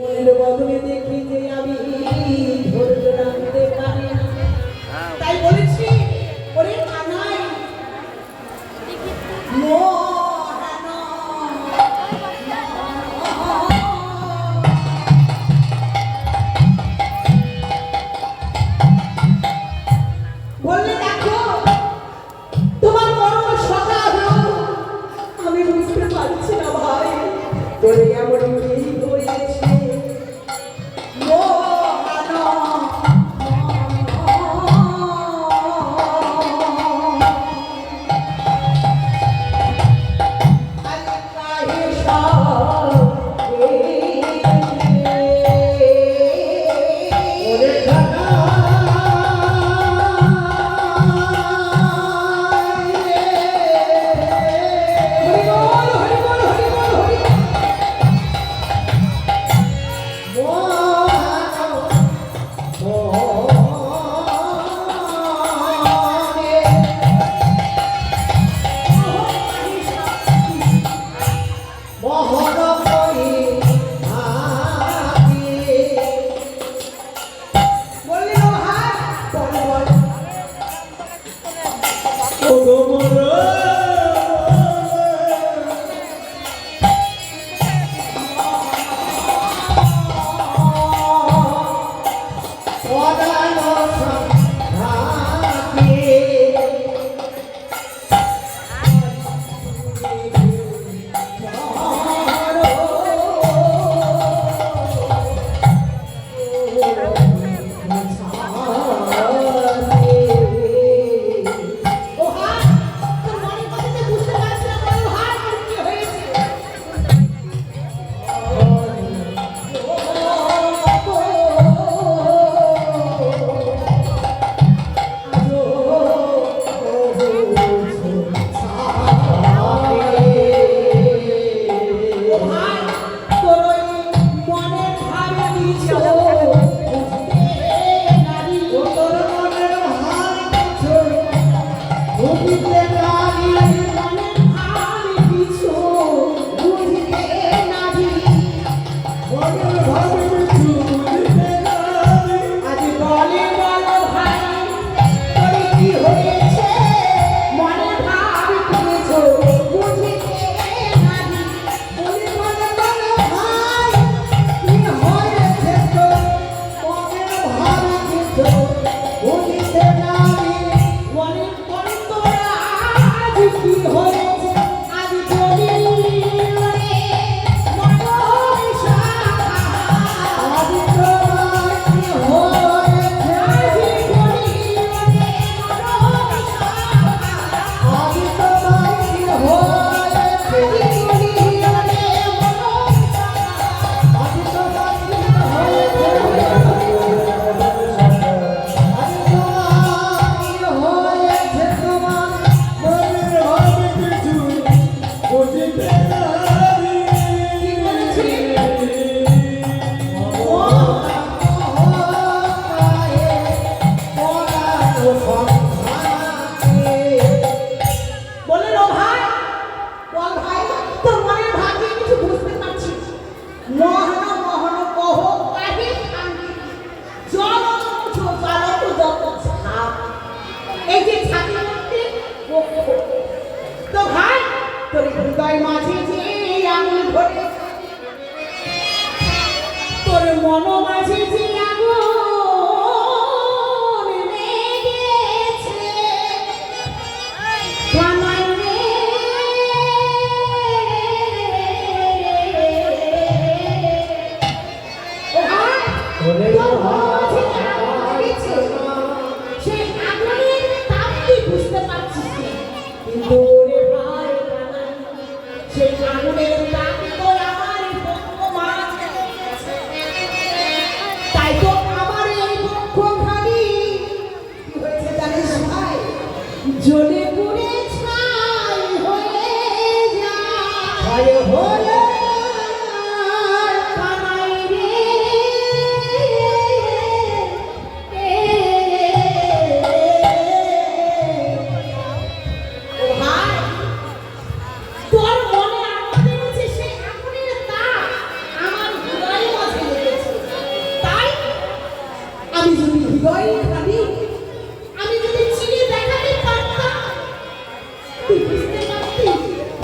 বদলে দেখি যে আমি ধৈর্য রাখতে পারি না, তাই বলেছি ওরে কানাই বললে দেখো তোমার মরণ সকাল আমি বুঝতে পারছি না ভাই তোরে এমন কি হয়েছে হৃদয় খালি আমি যদি চিনে দেখাতে পারতাম, তুই বুঝতে পারতি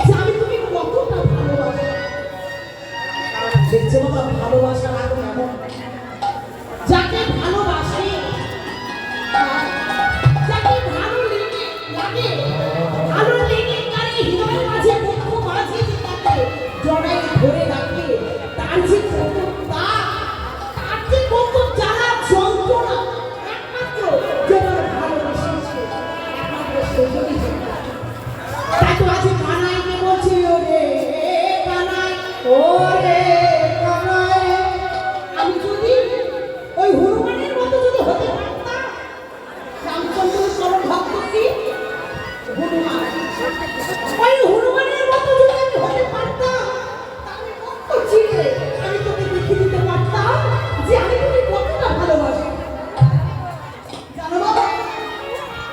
যে আমি তুমি কতটা ভালোবাসি। দেখছো বাবা, ভালোবাসার আগুন এমন, যাকে ভালোবাসে, যাকে ভালো লাগে, ভালো লেগে তার হৃদয়ের মাঝে মুখ মাঝে তাকে জড়াই ধরে রাখে, তার যে কত তার যে কত জ্বালা যন্ত্রণা, একমাত্র যারা ভালোবেসেছে, একমাত্র সেজন্যই। তাই তো আজ কানাইকে বলছি, ওরে কানাই, ওরে কানাই, আমি যদি ওই হনুমানের মতো যদি হতে পারতাম, রামচন্দ্রের চরণ ভক্ত কি হনুমান, ওই হনুমানের মতো যদি আমি হতে পারতাম, তাহলে কত চিরে আমি তোকে দেখিয়ে দিতে পারতাম যে আমি তোকে কতটা ভালোবাসি। জানো বাবা,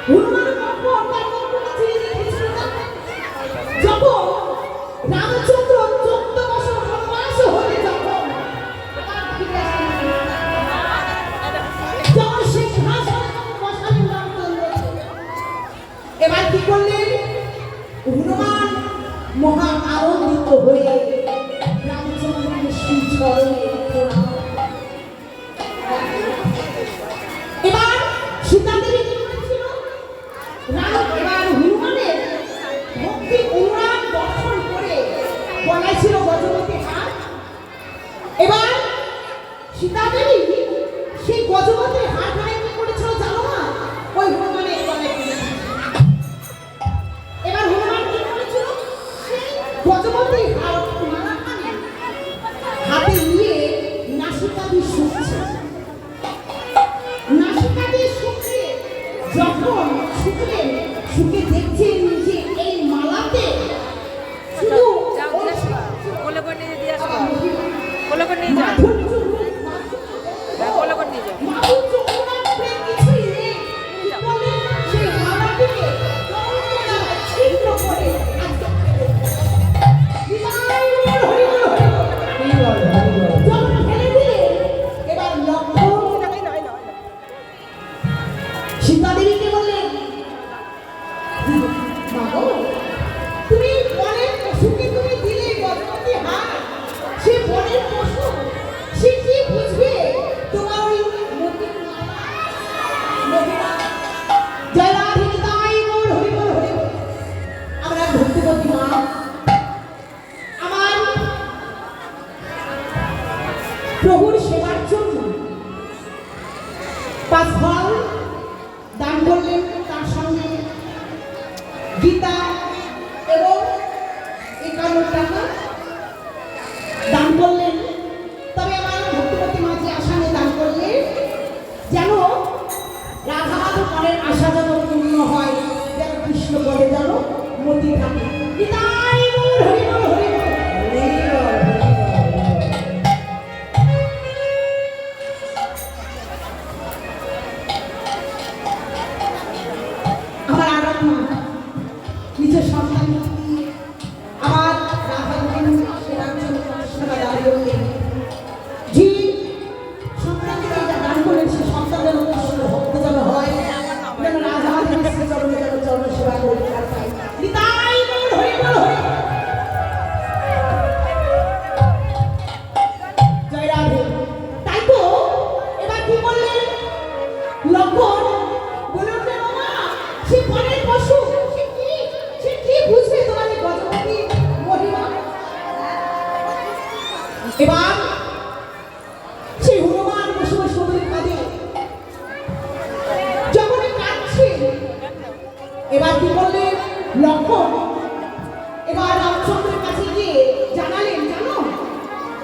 হনুমান কখন তার কতটা চিরে দেখেছিল না? যখন রামচন্দ্র 14 বছর বনবাস হয়ে যখন সিংহাসনে বসালেন রামচন্দ্র, এবার কি করলেন? হনুমান মহা আনন্দিত হয়ে রামচন্দ্রের শ্রী চরণে প্রণাম। এবার সীতাদেবী কি করেছিল? এবার হনুমানের ভক্তি অনুরাগ দর্শন করে গলায় ছিল গজপতি হার। এবার সীতাদেবী সেই গজপতি হার গায়ে কি করেছিল জানো না? ওই হনুমানের গলায় দিয়েছিল। এবার হনুমান কি করেছিল? সেই গজপতি হার মালাখানি হাতে নিয়ে নাসিকা দিয়ে শুকছে, নাসিকা দিয়ে শুকছে। যখন শুকলেন, শুকে দেখছেন যে এই মালাতে শুধু কোলে করে নিয়ে দিয়ে আসো, কোলে করে নিয়ে যাও, কোলে করে নিয়ে যাও। কিছুই নেই, সেই মালাটিকে ছিদ্র করে যখন ফেলে দিলে, এবার লক্ষ্মণ সীতাদেবীকে বললেন, মাগো, তুমি বনের পশুকে তুমি দিলে গজপতি হার, সে বনের পশু, সে কি বুঝবে তোমার ওই মতির মালা? নবীরা জয় রাধে তাই গৌর হরি বল হরি বল। আমরা ভক্তিবতী মা, আমার প্রভুর সেবার জন্য 5 ফল দান করলেন, তার সঙ্গে গীতা এবং 51 টাকা দান করলেন। তবে আমার ভক্তিপতি মাঝে আসামে দান করলেন যেন রাধা মাধব মনের আশা যেন পূর্ণ হয়, যেন কৃষ্ণ বলে যেন মতি থাকে। গীতায় বল হরি বল হরি বল। আমার আরাধনা নিজের সন্তান আমার রাধা গোবিন্দ সেবার জন্য সেবা দান করলেন। যে সন্তানকে দান করলেন, সে সন্তানের উদ্দেশ্য ভক্ত যেন হয়, যেন রাধা মাধবের চরণে যেন চরণ সেবা করতে পারে। নিতাই গৌর হরি বল হরি বল। জয় রাধে। তাই তো এবার কি বললেন? লক্ষণ বলে উঠলেন, মামা, সে বনের পশু, সে কি বুঝবে তোমার এই গজপতি মহিমা? এবার সেই হনুমান বসে বসে ওদের কাঁদে, যখন কাঁদছে, এবার কি করলেন লক্ষণ? এবার রামচন্দ্রের কাছে গিয়ে জানালেন, জানো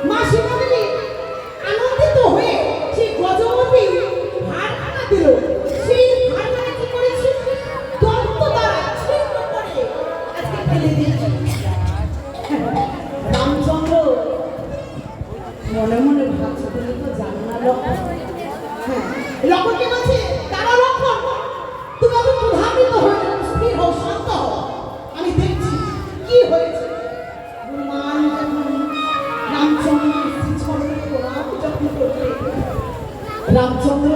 মা সীতাদেবী আনন্দিত হয়ে সেই গজপতি হারখানা দিল। সেই হারখানা কি করেছে? দন্ত দ্বারা ছিন্ন করে আজকে ফেলে দিয়েছে। রামচন্দ্র মনে মনে ভাবছে, তুমি তো জানো না লক্ষণ। হ্যাঁ, লক্ষণকে বলছে, তারা লক্ষণ, তুমি অত প্রধানিত হয়ে স্থির হও, শান্ত হও, আমি দেখছি কি হয়েছে। হনুমান যখন রামচন্দ্রের শ্রীচরণে প্রণাম যখন করতে, রামচন্দ্র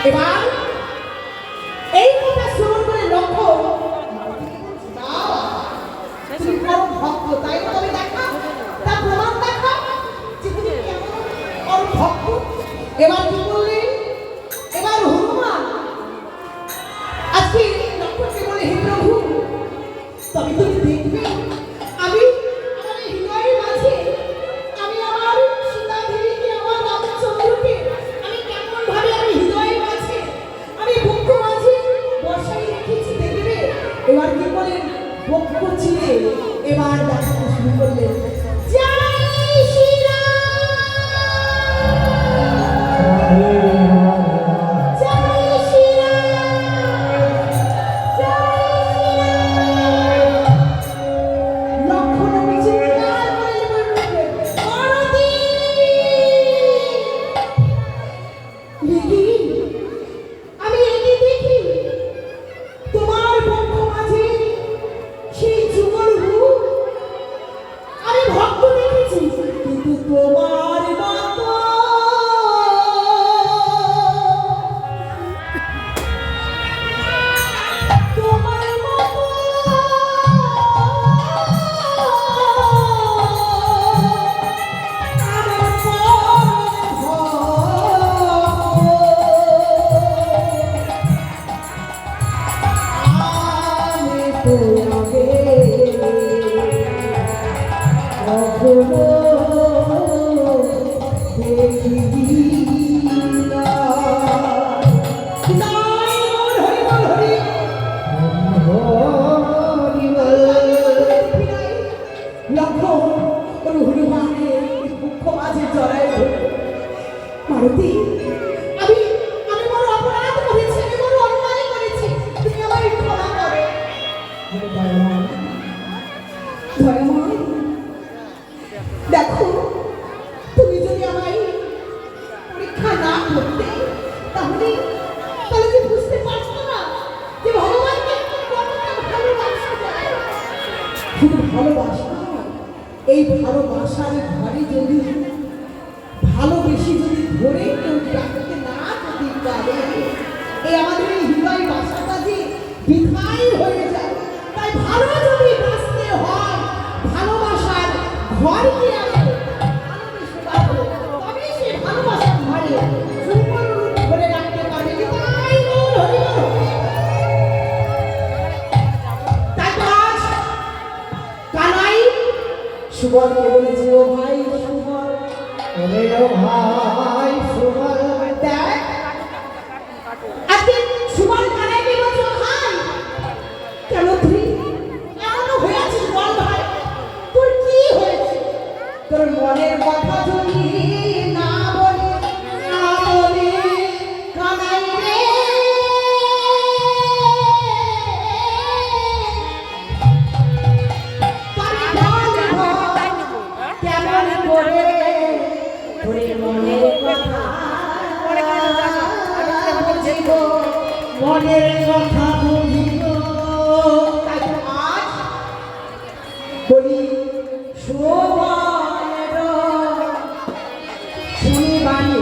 এবার এই কথা শ্রবণ করে লক্ষ্য তুমি পরম ভক্ত, তাই না? তুমি দেখা তার প্রমাণ দেখা যে তুমি কেমন পরম ভক্ত। এবার কি বললেন? এবার হনুমান আজকে লক্ষ্মণকে বলে, হে প্রভু, তবে তুমি দেখবে আমি আমার এই হৃদয়ের মাঝে আমি আমার সীতা দেবীকে, আমার রামচন্দ্রকে আমি কেমন ভাবে আমি হৃদয়ের মাঝে আমি বক্ষ মাঝে বসাই রেখেছি, দেখবে। এবার কি বলেন? বক্ষ চিরে এবার দেখাতে শুরু করলেন, জয় শ্রীরাম, জয় শ্রীরাম, জয় শ্রীরাম। লক্ষ্মণ চিৎকার করে বললেন, মারুতি, দেখি আমি একে দেখি তোমার বক্ষ মাঝে সেই যুগল রূপ আমি ভক্ত দেখেছি, কিন্তু তোমার মতো তোমার মতো আমার পরম আমি তোমাকে কখনো দেখিনি না। নাই মোর হরি বল হরি হরি বল। লক্ষ্মণ হনুমানের মুখ্য মাঝে জড়ায় ধরে, মারুতি, আমি আমি বড় অপরাধ করেছি, আমি বড় অন্যায় করেছি, তুমি আমায় ক্ষমা করো। দয়াময়, দেখো, তুমি যদি আমায় পরীক্ষা না করতে তাহলে তাহলে যে বুঝতে পারছো না যে ভগবানকে কতটা ভালোবাসা যায়। শুধু ভালোবাসা নয়, এই ভালোবাসার ঘরে যদি ভালোবেসে যদি ধরে কেউ রাখতে না যদি পারে, এই আমাদের এই হৃদয় বাসাটা যে বৃথাই হয়ে যায়। তাই ভালো যদি বাঁচতে হয়, ভালোবাসার ঘরকে আমাদের ভালোবেসে বাঁচবো, তবে সে ভালোবাসার ঘরে সুন্দর রূপ ধরে রাখতে পারবে। তাই বল হরি বল। তাই তো আজ কানাই সুবলকে বলেছে, ও ভাই সুবল, ওরে ও ভাই সুবল, দেখ আজকে সুবল কানাইকে বলছো ভাই, কেন তুই এমনও হয়ে আছিস? বল ভাই, তোর কি হয়েছে? তোর মনের কথা যদি না বলে না বলে কানাই রে, কেমন করে তোর মনের কথা বুঝিব, মনের কথা বুঝিব। তাই তো আজ বলি, শোভার শুনিবানি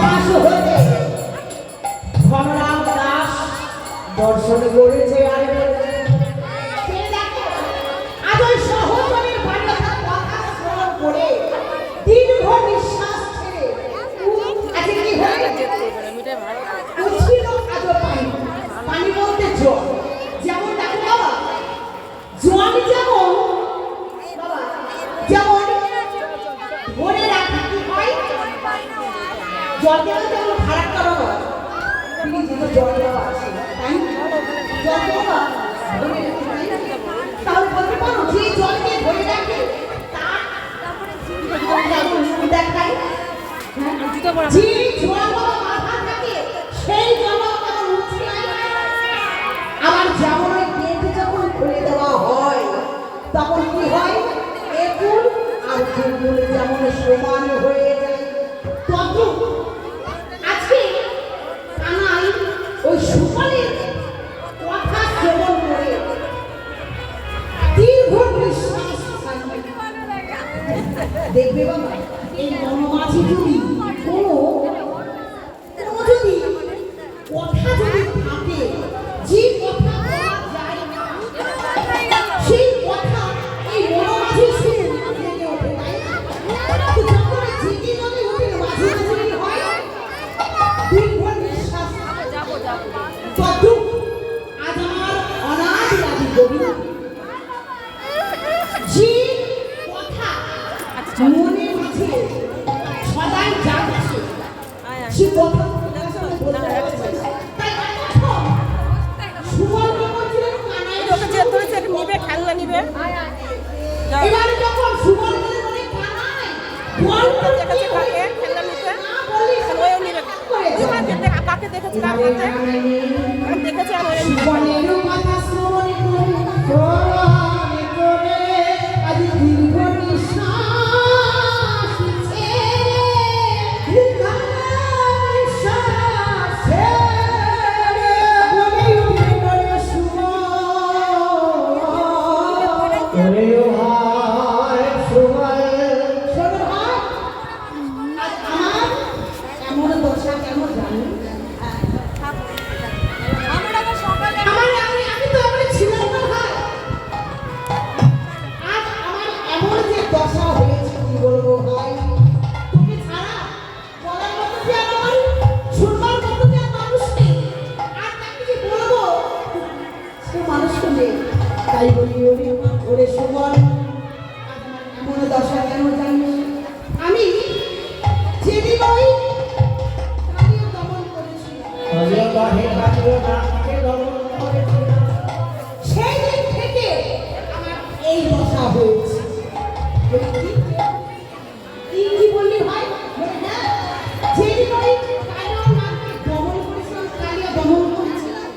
পাশ হতে ঘনরাম দাস দর্শন করেছে আর বলেছে, সে দেখো, আজ ওই সহচরের বাল্যকার কথা স্মরণ করে দীর্ঘ নিঃশ্বাস ছেড়ে আজকে কি হয়ে মিটাই ভালো উঠছিল আজও পানি। পানি বলতে জল। যেমন দেখো বাবা, জল যেমন বাবা যেমন ধরে রাখা কি হয়, জল দেওয়া যেমন খারাপ করা হয়, তিনি যেন জল দেওয়া আছে তাই না? জল দেওয়া ধরে রাখে, তাই না? তাহলে বলতে পারো যে জলকে ধরে রাখে তার যেমন রূপ দেখায়, হ্যাঁ? জুতো পরা যে জল বাবা মাথা থাকে সেই জল বাবা উঠে আবার যেমন ওই গেট যখন খুলে দেওয়া হয় তখন কি হয়, একুল আর দুকুল যেমন সমান হয়ে যায়। তদ্রূপ আজকে কানাই ওই সুফলের কথা শ্রবণ করে দীর্ঘ নিঃশ্বাস ছাড়বে। দেখবে বাবা, এই মনোমাঝি যদি কোনো যদি কথা যদি থাকে, যে কথা বলা যায় না, সেই কথা এই মনোমাঝি শুনে জেগে ওঠে, তাই না? তো যখন জেগে যদি ওঠে মাঝে মাঝে কি হয়, দীর্ঘ নিঃশ্বাস যাবো তদ্রূপ আজ আমার অনাদি আদি গোবিন্দ যে কথা মনে মাঝে সদাই জাগছে, সে কথা তাই এখন সুবর্ণ বলছিলেন কানাই ওকে যে ধরেছে নিবে খেলনা নিবে এবারে যখন সুবর্ণ বলে কানাই বলতে কাছে থাকে খেলনা নিতে না বলি ওও নিবে কাকে দেখেছি কার হাতে দেখেছি আর ওই সুবর্ণের কথা শ্রবণ করে আজ দীর্ঘ নিঃশ্বাস ছেড়ে দশা হয়েছে কি বলবো ভাই, তোকে ছাড়া বলার মতো যে আর আমার শুনবার মতো যে আর মানুষ নেই, আর তাকে যে বলবো সে মানুষ নেই। তাই বলি ওরে সুবল, এমন দশা কেন জানিস? আমি যেদিন ওই কালিও দমন করেছিলাম, সেই দিন থেকে আমার এই দশা হয়েছে। কি বললি ভাই? বলে হ্যাঁ, যেদিন ওই কালিয়া মাকে দমন করেছিলাম, কালিয়া দমন করেছিলাম,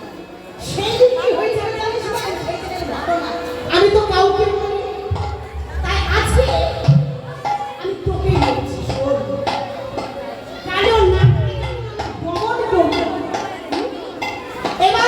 সেই দিন কি হয়েছে জানিস ভাই? সেই দিনের ঘটনা আমি তো কাউকে বলি, তাই আজকে আমি তোকেই বলছি, শোন, কালিয়া মাকে দমন করবো। এবার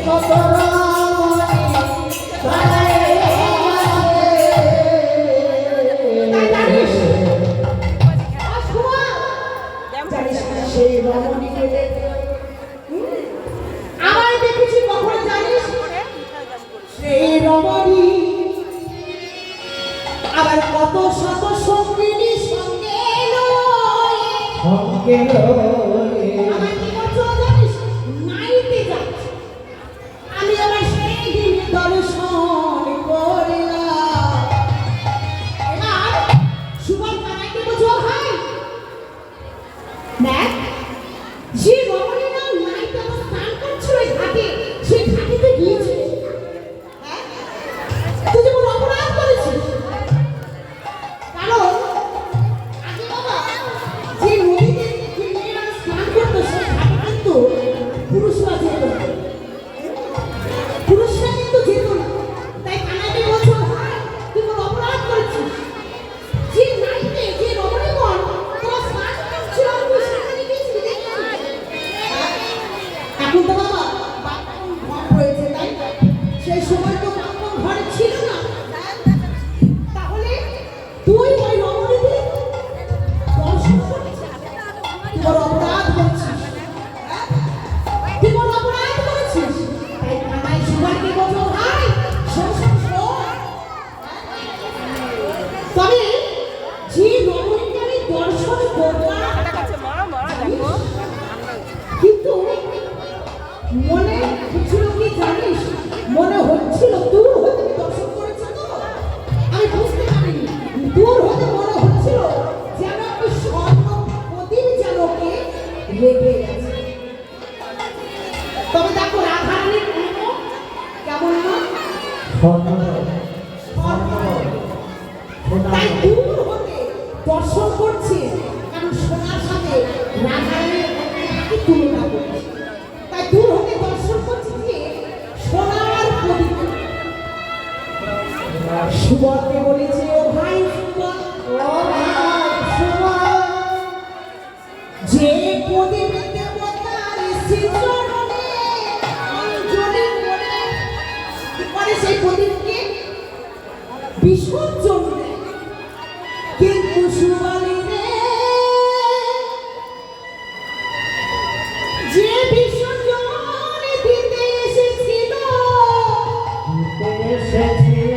কত রমণী তারাই তাই জানিস জানিস সেই রমণীকে আবার দেখেছি কখন জানিস সেই রমণী আবার কত শত সঙ্গিনী সঙ্গে সঙ্গে লয়ে আমার কি করছো জানিস নাইতে যাচ্ছে আমি আবার সেই দিন দর্শন করলাম এবার সুবল কানাইকে বুঝো ভাই দেখ যে রমণী না নাইতে আমার স্নান করছিল ওই ঘাটে সেই ঘাটিতে গিয়েছিল হ্যাঁ তুই যেমন অপরাধ করেছিস কারণ আগে বাবা যে নদীতে যে মেয়েরা স্নান করতো সেই ঘাটে কিন্তু পুরুষরা যেত না। পুরুষরা কিন্তু যেত না তাই কানাইকে বলছো ভাই তুই কোনো অপরাধ করেছিস যে নাইতে যে রমণীগণ তোরা স্নান করছিল তুই সেখানে গিয়েছিলি দেখেছিস এখন তো বাবা বাথরুম ঘর রয়েছে তাই না? সেই সময় তো বাথরুম ঘরে ছিল না তাহলে তুই ওই রমণীদের দর্শন করছিস তুই বড় অপরাধ করছিস হ্যাঁ? তুই বড় অপরাধ করছিস তাই কানাই সুবলকে বলছো ভাই শোন শোন শোন তবে যে রমণীকে আমি দর্শন করলাম দেখো কিন্তু মনে হচ্ছিল কি জানিস মনে হচ্ছিল দূর হতে আমি দর্শন করেছি তো আমি বুঝতে পারিনি দূর হতে মনে হচ্ছিল যেন একটা স্বর্ণ প্রদীপ যেন ওকে লেগে গেছে তবে দেখো রাধারানীর রূপ কেমন না তাই দূর হতে দর্শন করছে কারণ সোনার সাথে রাধারানীর কি তুলনা করছে তাই দূর হতে দর্শন করছে যে সোনার প্রদীপ সুবলকে বলেছে ও ভাই সুবল ও ভাই সুবল যে প্রদীপ দেবতার শ্রীচরণে অঞ্জলি করে কি করে সেই প্রদীপকে বিসর্জন দেয় কিন্তু সুবলি রে যে বিসর্জন দিতে এসেছিল এসেছিল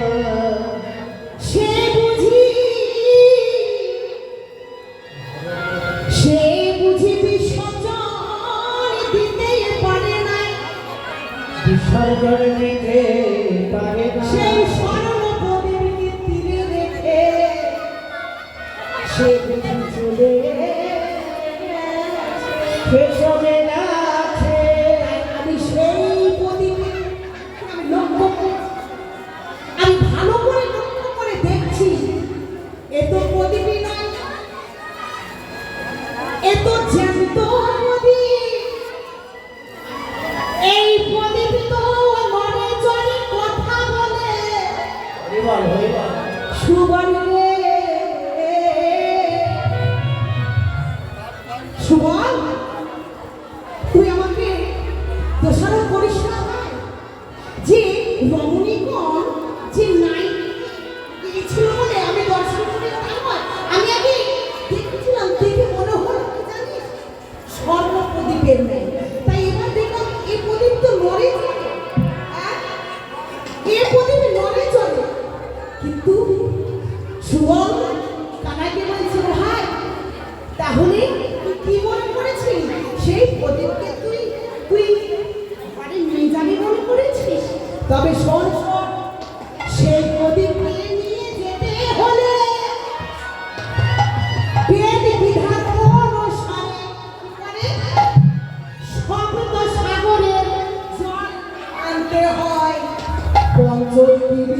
সে বুঝি বিসর্জন দিতে পারে নাই বিসর্জন নিতে পারে না সেই স্বর্ণ প্রদীপকে তীরে রেখে সে বুঝি চলে পেছনে আছে আমি সেই প্রদীপে আমি লক্ষ্য করছি আমি ভালো করে লক্ষ্য করে দেখছি এ তো প্রদীপই নয় এ তো জ্যান্ত প্রদীপ এই প্রদীপ তো মনে চলে কথা বলে হরিবল হরিবল সুবল রে সুবল তুই আমাকে দোষারোপ করিস না ভাই। যে রমণীগণ যে নাই গিয়েছিল বলে আমি দর্শন করে তা নয়। আমি আগে দেখেছিলাম দেখে মনে হলো কি জানিস স্বর্ণ প্রদীপের ন্যায় তাই এবার দেখলাম এই প্রদীপ তো নড়ে চলে হ্যাঁ? এই প্রদীপে নড়ে চলে কিন্তু সুবল কানাইকে বলছে ভাই তাহলে তুই কি মনে করেছিস সেই প্রদীপকে তুই তুই বাড়ি নিয়ে যাবি মনে করেছিস তবে শোন শোন সেই প্রদীপকে নিয়ে যেতে হলে বেদ বিধান অনুসারে কি করে সপ্ত সাগরের জল আনতে হয় পঞ্চতীর